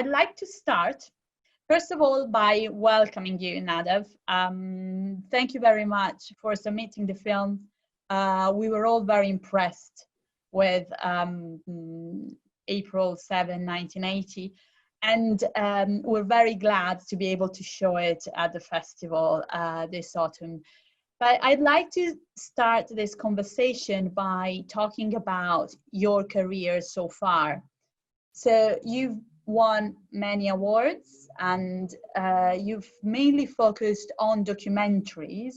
I'd like to start, first of all, by welcoming you, Nadav. Thank you very much for submitting the film. We were all very impressed with April 7, 1980. And we're very glad to be able to show it at the festival this autumn. But I'd like to start this conversation by talking about your career so far. So you've won many awards, and you've mainly focused on documentaries,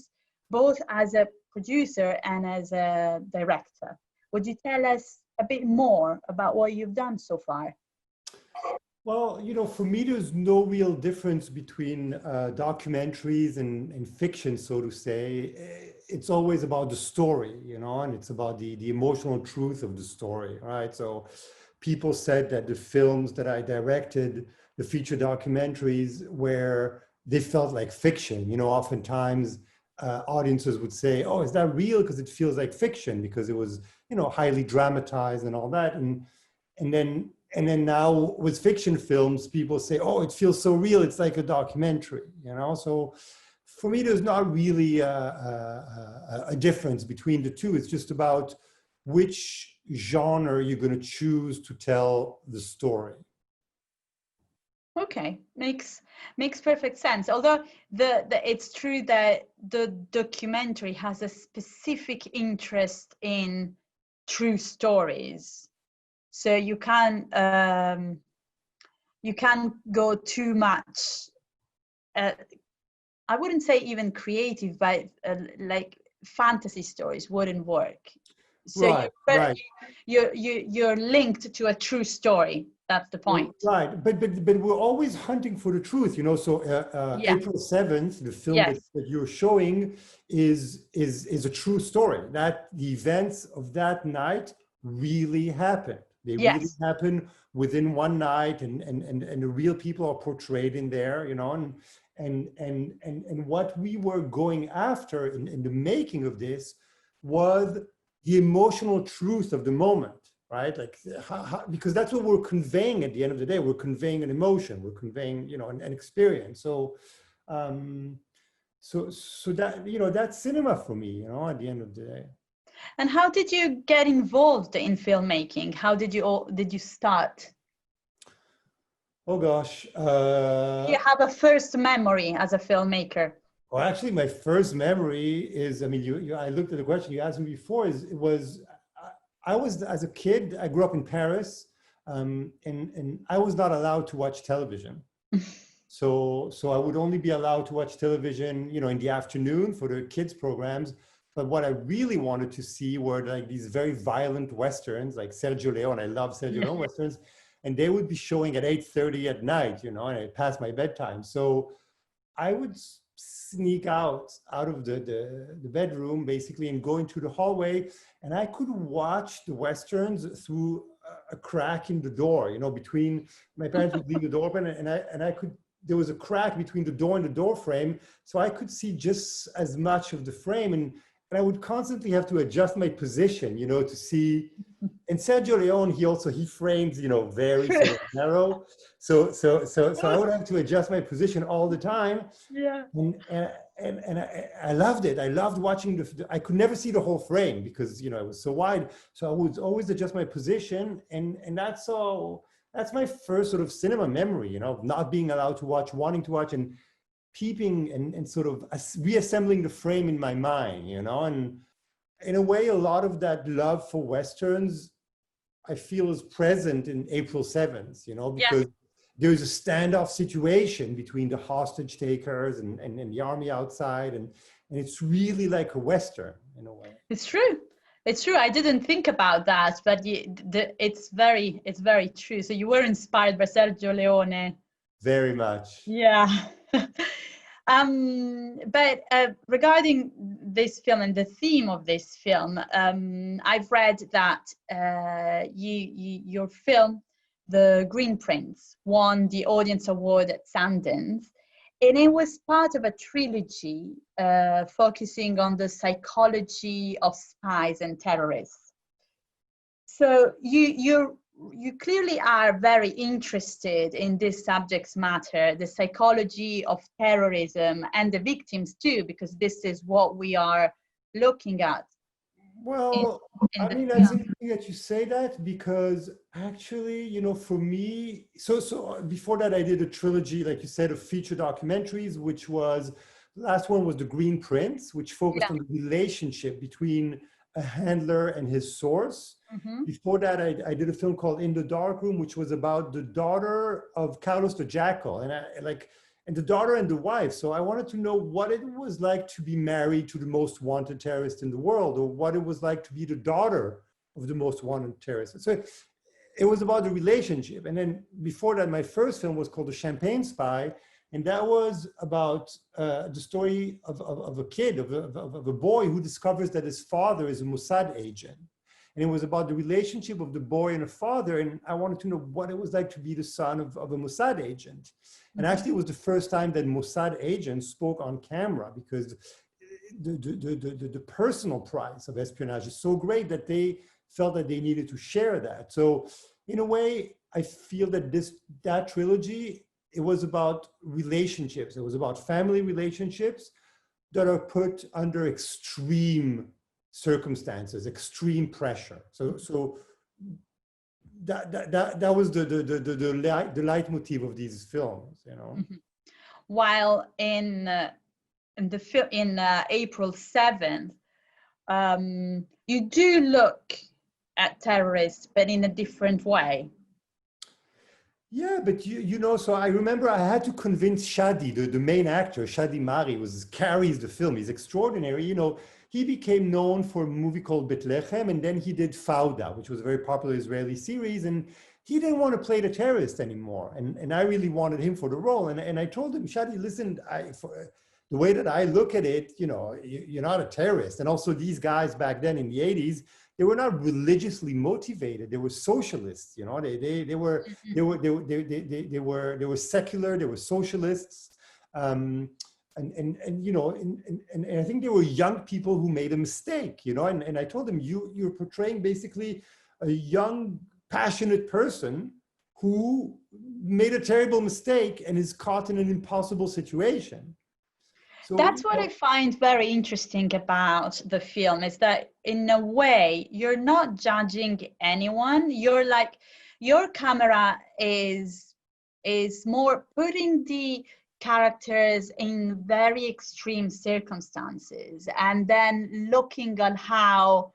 both as a producer and as a director. Would you tell us a bit more about what you've done so far? Well, for me, there's no real difference between documentaries and fiction, so to say. It's always about the story, and it's about the emotional truth of the story, right? So people said that the films that I directed, the feature documentaries, where they felt like fiction. Oftentimes audiences would say, oh, is that real? Because it feels like fiction, because it was, highly dramatized and all that. And then now with fiction films, people say, oh, it feels so real. It's like a documentary, So for me, there's not really a difference between the two. It's just about which genre you're going to choose to tell the story. Okay, makes perfect sense. Although it's true that the documentary has a specific interest in true stories. So you can't go too much. I wouldn't say even creative, but like fantasy stories wouldn't work. So right. You're linked to a true story. That's the point. Right, but we're always hunting for the truth, So April 7th, the film that you're showing is a true story. That the events of that night really happened. They really happen within one night, and the real people are portrayed in there, and what we were going after in the making of this was the emotional truth of the moment, right? Like because that's what we're conveying at the end of the day. We're conveying an emotion. We're conveying, an experience. So, so that that's cinema for me, at the end of the day. And how did you get involved in filmmaking? How did you start? Oh gosh. Do you have a first memory as a filmmaker? Well, actually, my first memory is, I looked at the question you asked me before, I was, as a kid, I grew up in Paris, and I was not allowed to watch television. So I would only be allowed to watch television, in the afternoon for the kids programs. But what I really wanted to see were like these very violent Westerns, like Sergio Leone. I love Sergio Leone Westerns. And they would be showing at 8:30 at night, and I passed my bedtime. So I would sneak out of the bedroom, basically, and go into the hallway. And I could watch the Westerns through a crack in the door, between, my parents would leave the door open, and I could, there was a crack between the door and the door frame. So I could see just as much of the frame. And I would constantly have to adjust my position, to see. And Sergio Leone, he frames, very sort of narrow. So I would have to adjust my position all the time. Yeah. And I loved it. I loved watching I could never see the whole frame because, it was so wide. So I would always adjust my position. And that's my first sort of cinema memory, not being allowed to watch, wanting to watch, and peeping and sort of reassembling the frame in my mind, and in a way, a lot of that love for Westerns, I feel, is present in April 7th, because there's a standoff situation between the hostage takers and the army outside, and it's really like a Western in a way. It's true. It's true. I didn't think about that, but it's very true. So you were inspired by Sergio Leone. Very much. Yeah. But regarding this film and the theme of this film, I've read that your film, The Green Prince, won the Audience Award at Sundance, and it was part of a trilogy focusing on the psychology of spies and terrorists. So you're you clearly are very interested in this subject matter, the psychology of terrorism and the victims too, because this is what we are looking at. Well, in I the mean, that's film. interesting that you say that, because actually, you know, for me, so before that, I did a trilogy, like you said, of feature documentaries, which was, the last one was The Green Prince, which focused Yeah. on the relationship between a handler and his source. Mm-hmm. Before that, I did a film called In the Dark Room, which was about the daughter of Carlos the Jackal, and the daughter and the wife. So I wanted to know what it was like to be married to the most wanted terrorist in the world, or what it was like to be the daughter of the most wanted terrorist. So it was about the relationship. And then before that, my first film was called The Champagne Spy. And that was about the story of a kid, of a boy who discovers that his father is a Mossad agent. And it was about the relationship of the boy and the father. And I wanted to know what it was like to be the son of a Mossad agent. And actually, it was the first time that Mossad agents spoke on camera, because the personal price of espionage is so great that they felt that they needed to share that. So in a way, I feel that that trilogy, it was about relationships. It was about family relationships that are put under extreme circumstances, extreme pressure. So that was the leitmotif of these films, you know. Mm-hmm. While in April 7th, you do look at terrorists, but in a different way. Yeah, but you know, so I remember I had to convince Shadi, the main actor, Shadi Mari, carries the film. He's extraordinary. You know, he became known for a movie called Bethlehem, and then he did Fauda, which was a very popular Israeli series, and he didn't want to play the terrorist anymore. And I really wanted him for the role. And I told him, Shadi, listen, the way that I look at it, you know, you're not a terrorist. And also these guys back then in the 80s, they were not religiously motivated. They were socialists, you know. They were secular. They were socialists, and you know, and I think they were young people who made a mistake, you know. And I told them, you're portraying basically a young, passionate person who made a terrible mistake and is caught in an impossible situation. So, that's what I find very interesting about the film, is that in a way you're not judging anyone. You're like, your camera is more putting the characters in very extreme circumstances and then looking at how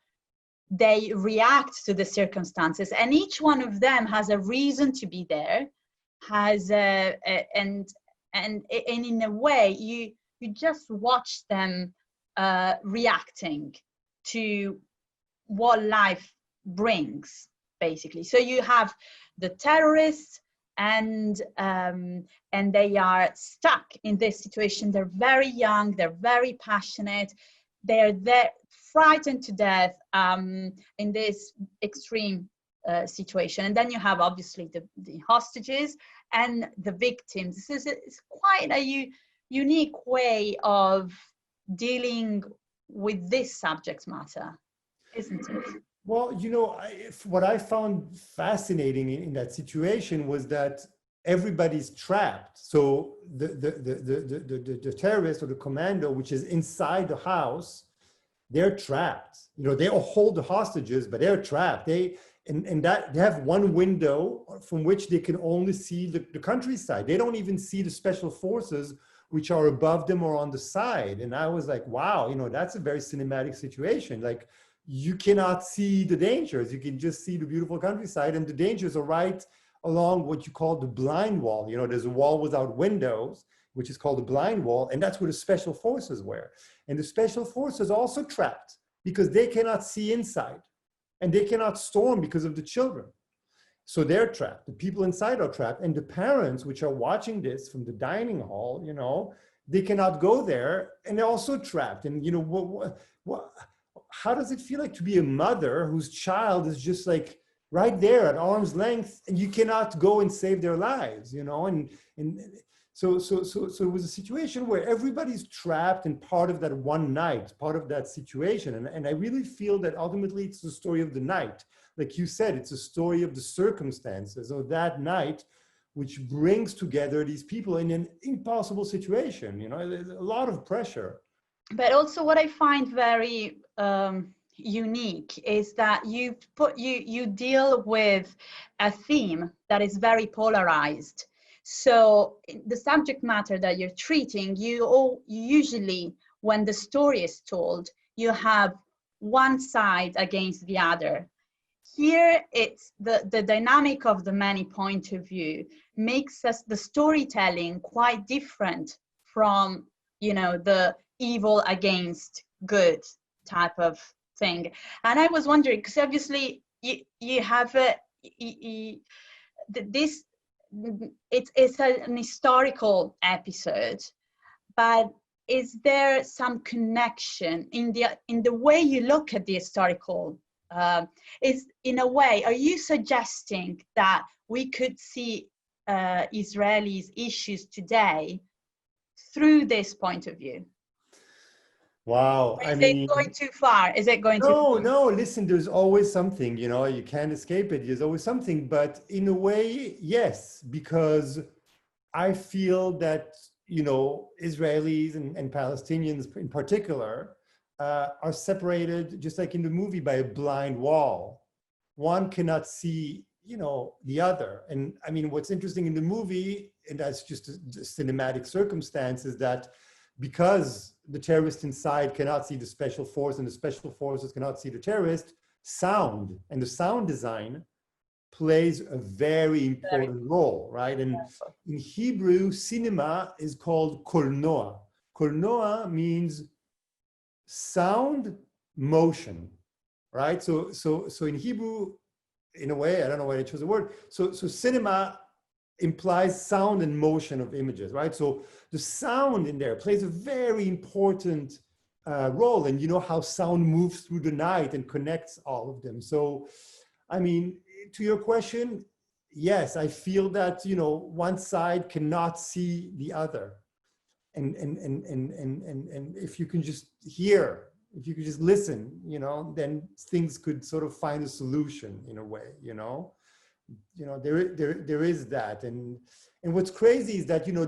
they react to the circumstances, and each one of them has a reason to be there, and in a way you just watch them reacting to what life brings, basically. So you have the terrorists, and they are stuck in this situation. They're very young, they're very passionate, they're frightened to death in this extreme situation. And then you have obviously the hostages and the victims. This is quite a unique way of dealing with this subject matter, isn't it? well, you know, what I found fascinating in that situation was that everybody's trapped. So the terrorist or the commando, which is inside the house, they're trapped. You know, they all hold the hostages, but they're trapped. And that they have one window from which they can only see the countryside. They don't even see the special forces, which are above them or on the side. And I was like, wow, you know, that's a very cinematic situation. Like, you cannot see the dangers. You can just see the beautiful countryside, and the dangers are right along what you call the blind wall. You know, there's a wall without windows, which is called the blind wall, and that's where the special forces were. And the special forces are also trapped because they cannot see inside, and they cannot storm because of the children. So they're trapped. The people inside are trapped, and the parents, which are watching this from the dining hall, you know, they cannot go there, and they're also trapped. And you know, how does it feel like to be a mother whose child is just like right there at arm's length, and you cannot go and save their lives, you know? And So it was a situation where everybody's trapped in part of that one night, part of that situation. And I really feel that ultimately it's the story of the night. Like you said, it's a story of the circumstances of that night, which brings together these people in an impossible situation. You know, there's a lot of pressure. But also what I find very unique is that you deal with a theme that is very polarized. So the subject matter that you're treating, you usually, when the story is told, you have one side against the other. Here, it's the dynamic of the many point of view makes us the storytelling quite different from, you know, the evil against good type of thing. And I was wondering, because obviously you have this, it's an historical episode, but is there some connection in the way you look at the historical? Is in a way, are you suggesting that we could see Israelis' issues today through this point of view? Wow. Or is it going too far? Is it going too far? No, listen, there's always something, you know, you can't escape it. There's always something, but in a way, yes, because I feel that, you know, Israelis and Palestinians in particular are separated, just like in the movie, by a blind wall. One cannot see, you know, the other. And I mean, what's interesting in the movie, and that's just a cinematic circumstance, is that because the terrorist inside cannot see the special force and the special forces cannot see the terrorist, sound and the sound design plays a very important role, right? And in Hebrew, cinema is called kolnoa. Kolnoa means sound, motion, right? So in Hebrew, in a way, I don't know why I chose the word. So cinema implies sound and motion of images, right? So the sound in there plays a very important role, and you know how sound moves through the night and connects all of them. So, I mean, to your question, yes, I feel that, you know, one side cannot see the other, and if you can just hear, if you could just listen, you know, then things could sort of find a solution in a way, you know. There is that, and what's crazy is that, you know,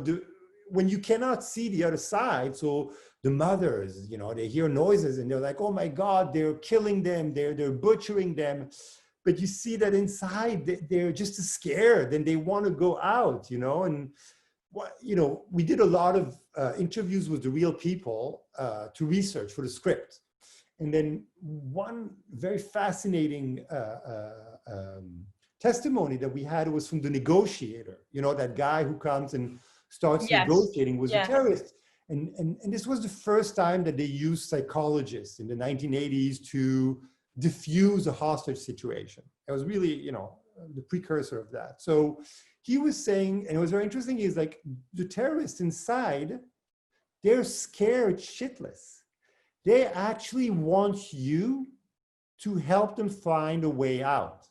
when you cannot see the other side, so the mothers, you know, they hear noises and they're like, oh my God, they're killing them, they're butchering them, but you see that inside they're just as scared and they want to go out, you know. And what, you know, we did a lot of interviews with the real people to research for the script, and then one very fascinating testimony that we had was from the negotiator, you know, that guy who comes and starts negotiating with the terrorists. And this was the first time that they used psychologists in the 1980s to diffuse a hostage situation. It was really, you know, the precursor of that. So he was saying, and it was very interesting, he's like, the terrorists inside, they're scared shitless. They actually want you to help them find a way out.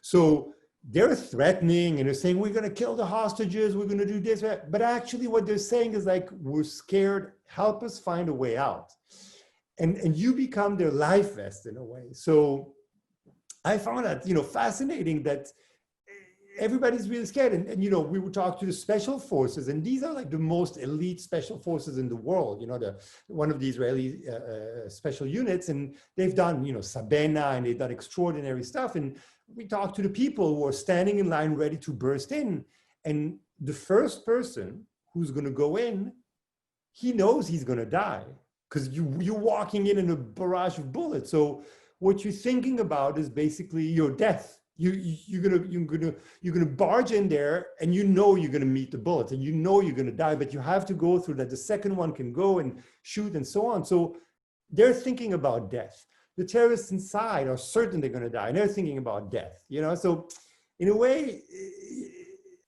So they're threatening and they're saying, we're going to kill the hostages, we're going to do this. But actually what they're saying is like, we're scared, help us find a way out. And you become their life vest in a way. So I found that, you know, fascinating that everybody's really scared. And you know, we would talk to the special forces, and these are like the most elite special forces in the world, you know, one of the Israeli special units, and they've done, you know, Sabena, and they've done extraordinary stuff. And we talked to the people who are standing in line ready to burst in. And the first person who's going to go in, he knows he's going to die because you're walking in a barrage of bullets. So what you're thinking about is basically your death. You're gonna barge in there, and you know you're gonna meet the bullets, and you know you're gonna die, but you have to go through that. The second one can go and shoot and so on. So they're thinking about death. The terrorists inside are certain they're gonna die, and they're thinking about death. You know, so in a way,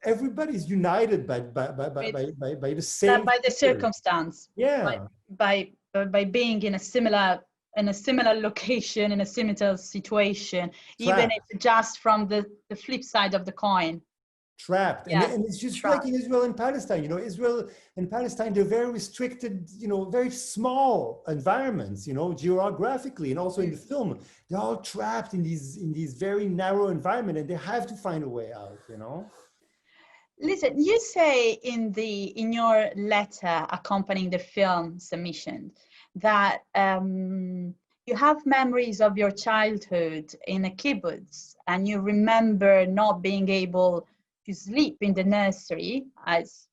everybody's united by the same. By the circumstance. Yeah. By being in a similar location, in a similar situation, even if just from the flip side of the coin. trapped. Yeah, And it's just like trapped. in Israel and Palestine, you know, Israel and Palestine, they're very restricted, you know, very small environments, you know, geographically, and also in the film, they're all trapped in these very narrow environment, and they have to find a way out, you know. Listen, you say in your letter accompanying the film submission that you have memories of your childhood in a kibbutz, and you remember not being able to sleep in the nursery as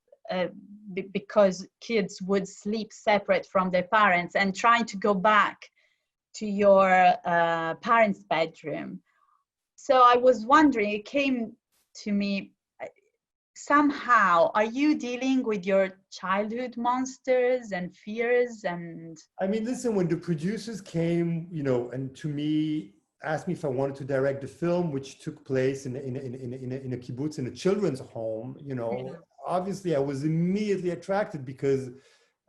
because kids would sleep separate from their parents, and trying to go back to your parents' bedroom. So I was wondering, it came to me, somehow, are you dealing with your childhood monsters and fears? And I mean, listen, when the producers came, you know, and to me, asked me if I wanted to direct the film, which took place in a kibbutz, in a children's home, you know, obviously I was immediately attracted because,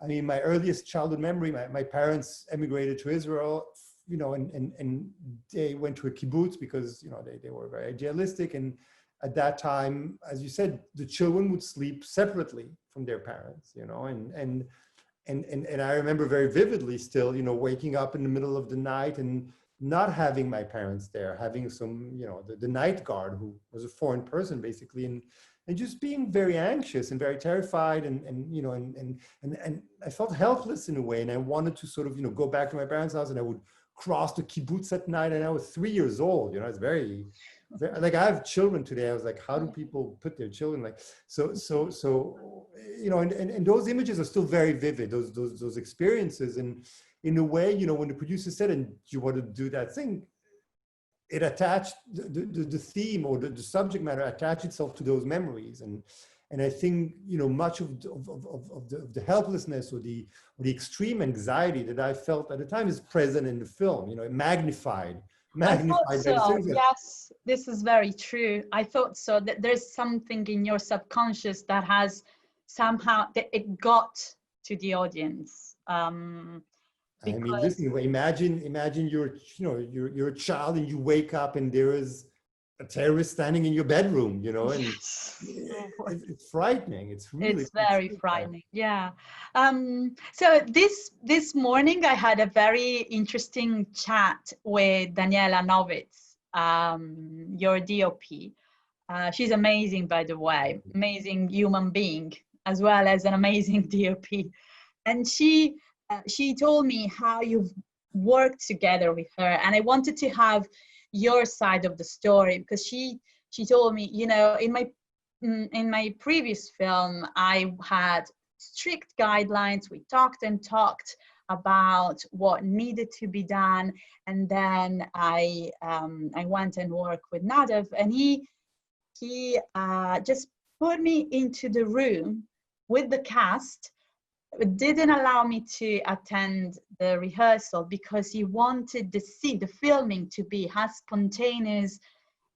I mean, my earliest childhood memory, my parents emigrated to Israel, you know, and they went to a kibbutz because, you know, they were very idealistic. And at that time, as you said, the children would sleep separately from their parents, you know, and I remember very vividly still, you know, waking up in the middle of the night and not having my parents there, having some, you know, the night guard who was a foreign person basically, and just being very anxious and very terrified, and you know, and I felt helpless in a way, and I wanted to sort of, you know, go back to my parents' house, and I would cross the kibbutz at night, and I was 3 years old, you know, it's very, like I have children today. I was like, how do people put their children like, so, you know, and those images are still very vivid, those experiences. And in a way, you know, when the producer said, and you want to do that thing, it attached the theme, or the subject matter attached itself to those memories. And I think, you know, much of the helplessness or the extreme anxiety that I felt at the time is present in the film, you know, magnified I thought by the so. series. Yes, this is very true. I thought so, that there's something in your subconscious that has somehow, that it got to the audience. I mean, listen, imagine you're, you know, you're a child and you wake up and there is a terrorist standing in your bedroom, you know, and yes. it's frightening. It's really, It's very frightening. Yeah. So this morning I had a very interesting chat with Daniela Novitz, your DOP. She's amazing, by the way, amazing human being, as well as an amazing DOP. And she told me how you've worked together with her, and I wanted to have your side of the story, because she told me, you know, in my previous film, I had strict guidelines. We talked and talked about what needed to be done, and then I went and worked with Nadav, and he just put me into the room with the cast. It didn't allow me to attend the rehearsal because he wanted the filming to be as spontaneous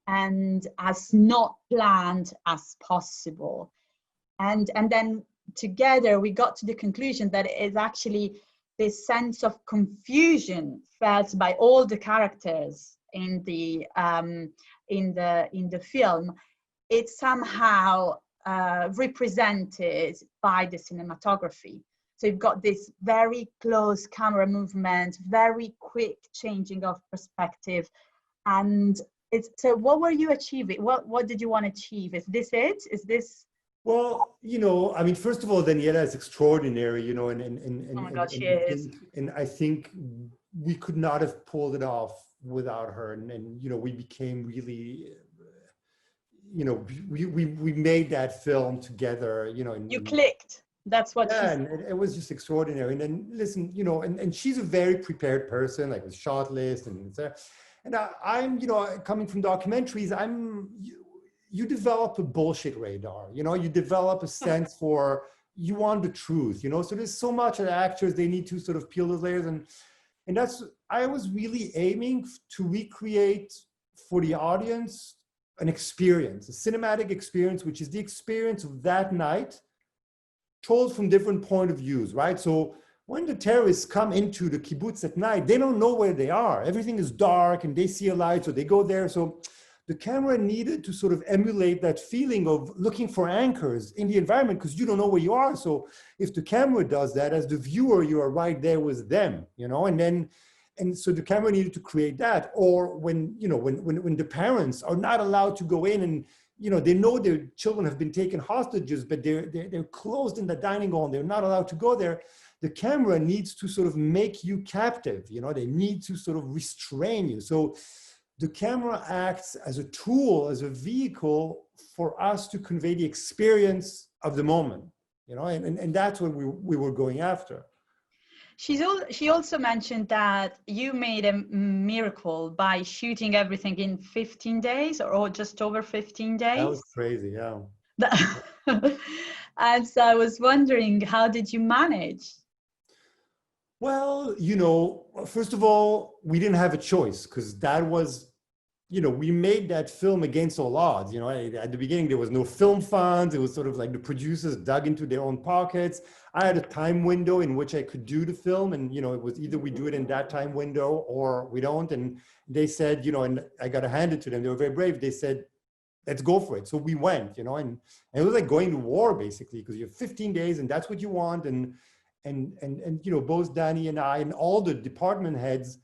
and as not planned as possible. And then together we got to the conclusion that it is actually this sense of confusion felt by all the characters in the film. It's somehow represented by the cinematography. So you've got this very close camera movement, very quick changing of perspective. And so what were you achieving? What did you want to achieve? Is this it? Is this? Well, you know, I mean, first of all, Daniela is extraordinary, you know, Oh my God, she is. and I think we could not have pulled it off without her. And you know, we became really, you know, we made that film together, you know. You clicked. That's what she said. And it was just extraordinary. And then listen, you know, and she's a very prepared person, like with short list and I'm, you know, coming from documentaries, you develop a bullshit radar, you know, you develop a sense for, you want the truth, you know, so there's so much that actors, they need to sort of peel those layers. And that's, I was really aiming to recreate for the audience an experience, a cinematic experience, which is the experience of that night told from different point of views, right? So when the terrorists come into the kibbutz at night, they don't know where they are. Everything is dark and they see a light, so they go there. So the camera needed to sort of emulate that feeling of looking for anchors in the environment, because you don't know where you are. So if the camera does that, as the viewer, you are right there with them, you know, and so the camera needed to create that. Or when, you know, when the parents are not allowed to go in, and, you know, they know their children have been taken hostages, but they're closed in the dining hall and they're not allowed to go there. The camera needs to sort of make you captive, you know, they need to sort of restrain you. So the camera acts as a tool, as a vehicle for us to convey the experience of the moment, you know, and that's what we were going after. She also mentioned that you made a miracle by shooting everything in 15 days or just over 15 days. That was crazy, yeah. And so I was wondering, how did you manage? Well, you know, first of all, we didn't have a choice, because that was, you know, we made that film against all odds. You know, at the beginning, there was no film funds. It was sort of like the producers dug into their own pockets. I had a time window in which I could do the film. And, you know, it was either we do it in that time window or we don't. And they said, you know, and I got to hand it to them. They were very brave. They said, let's go for it. So we went, you know, and it was like going to war, basically, because you have 15 days and that's what you want. And you know, both Danny and I and all the department heads,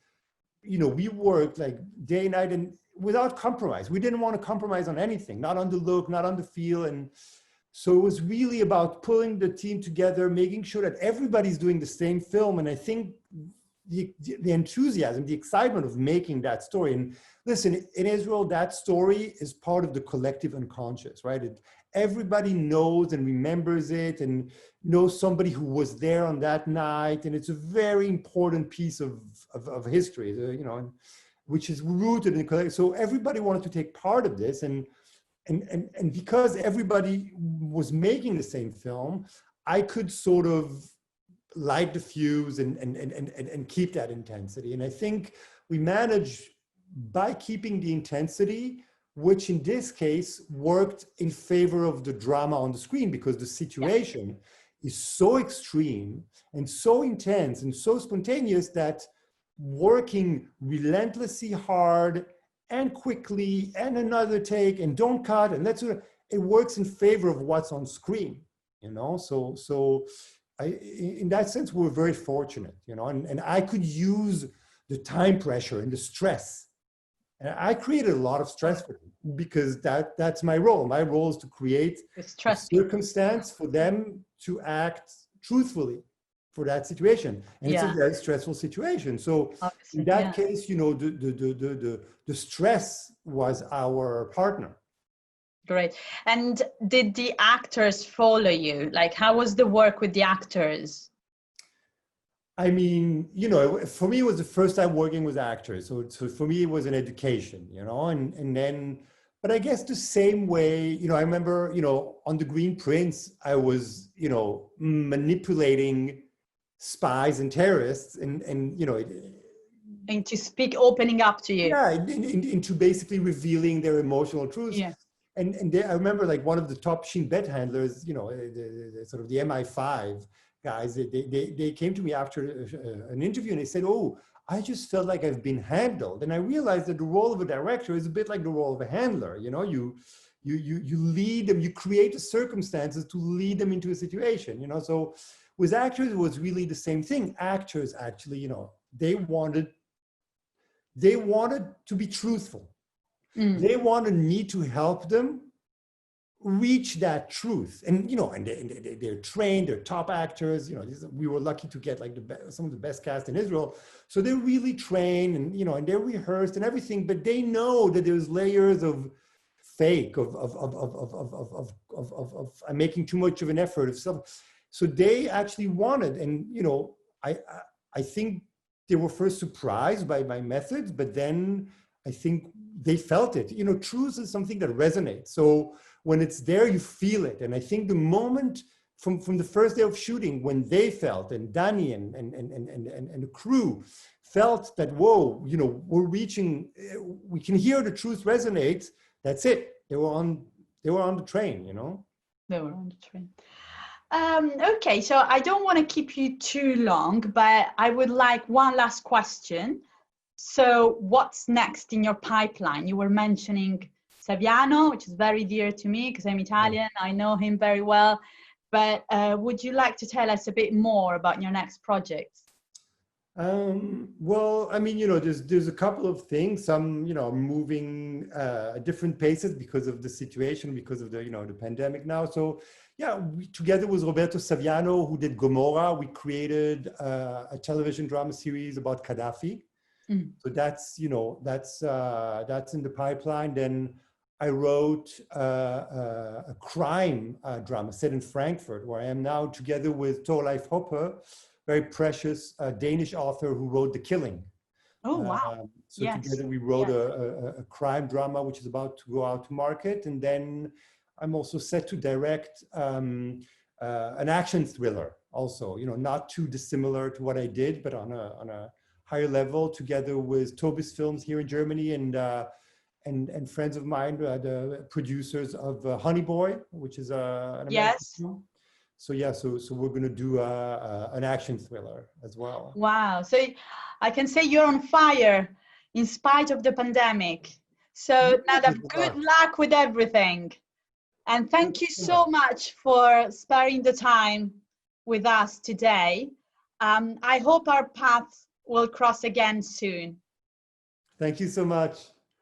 you know, we worked like day and night and without compromise. We didn't want to compromise on anything, not on the look, not on the feel. And so it was really about pulling the team together, making sure that everybody's doing the same film. And I think the enthusiasm, the excitement of making that story. And listen, in Israel, that story is part of the collective unconscious, right? Everybody knows and remembers it and knows somebody who was there on that night. And it's a very important piece of history, you know, which is rooted in collective. So everybody wanted to take part of this. And because everybody was making the same film, I could sort of light the fuse and keep that intensity. And I think we managed by keeping the intensity, which in this case worked in favor of the drama on the screen, because the situation is so extreme and so intense and so spontaneous that working relentlessly hard and quickly and another take and don't cut and let's, it works in favor of what's on screen, you know? So in that sense, we're very fortunate, you know, and I could use the time pressure and the stress. And I created a lot of stress for them because that's my role. My role is to create a circumstance for them to act truthfully for that situation. And it's a very stressful situation. So in that case, you know, the stress was our partner. Great. And did the actors follow you? Like, how was the work with the actors? I mean, you know, for me, it was the first time working with actors. So for me, it was an education, you know, and then, but I guess the same way, you know, I remember, you know, on The Green Prince, I was, you know, manipulating spies and terrorists and you know. And to speak, opening up to you. Yeah, into basically revealing their emotional truths. Yeah. And I remember like one of the top Shin Bet handlers, you know, the sort of the MI5 guys, they came to me after an interview and they said, oh, I just felt like I've been handled. And I realized that the role of a director is a bit like the role of a handler. You know, you lead them, you create the circumstances to lead them into a situation, you know. So with actors, it was really the same thing. Actors actually, you know, they wanted to be truthful. They wanted me to help them reach that truth. And, you know, and they're trained, they're top actors, you know, we were lucky to get like some of the best cast in Israel. So they're really trained and, you know, and they're rehearsed and everything, but they know that there's layers of fake, of I'm making too much of an effort of stuff. So they actually wanted, and, you know, I think they were first surprised by my methods, but then I think they felt it. You know, truth is something that resonates. So when it's there, you feel it. And I think the moment from the first day of shooting, when they felt, and Danny and the crew felt that, whoa, you know, we're reaching, we can hear the truth resonate. That's it. They were on the train, you know? They were on the train. Okay, so I don't want to keep you too long, but I would like one last question. So what's next in your pipeline? You were mentioning Saviano, which is very dear to me because I'm Italian. I know him very well. But would you like to tell us a bit more about your next project? Well, I mean, there's a couple of things. Some, I'm moving at different paces because of the situation, because of the pandemic now. So yeah, together with Roberto Saviano, who did Gomorrah, we created a television drama series about Gaddafi. So that's in the pipeline. Then I wrote a crime drama set in Frankfurt, where I am now, together with Torleif Hoppe, very precious Danish author who wrote The Killing. Oh, wow. So together we wrote a crime drama, which is about to go out to market. And then I'm also set to direct an action thriller also, not too dissimilar to what I did, but on a higher level, together with Tobis Films here in Germany and friends of mine, the producers of Honey Boy, which is an American film. So yeah, so we're going to do an action thriller as well. Wow. So I can say you're on fire in spite of the pandemic. So Nadav, good luck with everything. And thank you so much for sparing the time with us today. I hope our paths will cross again soon. Thank you so much.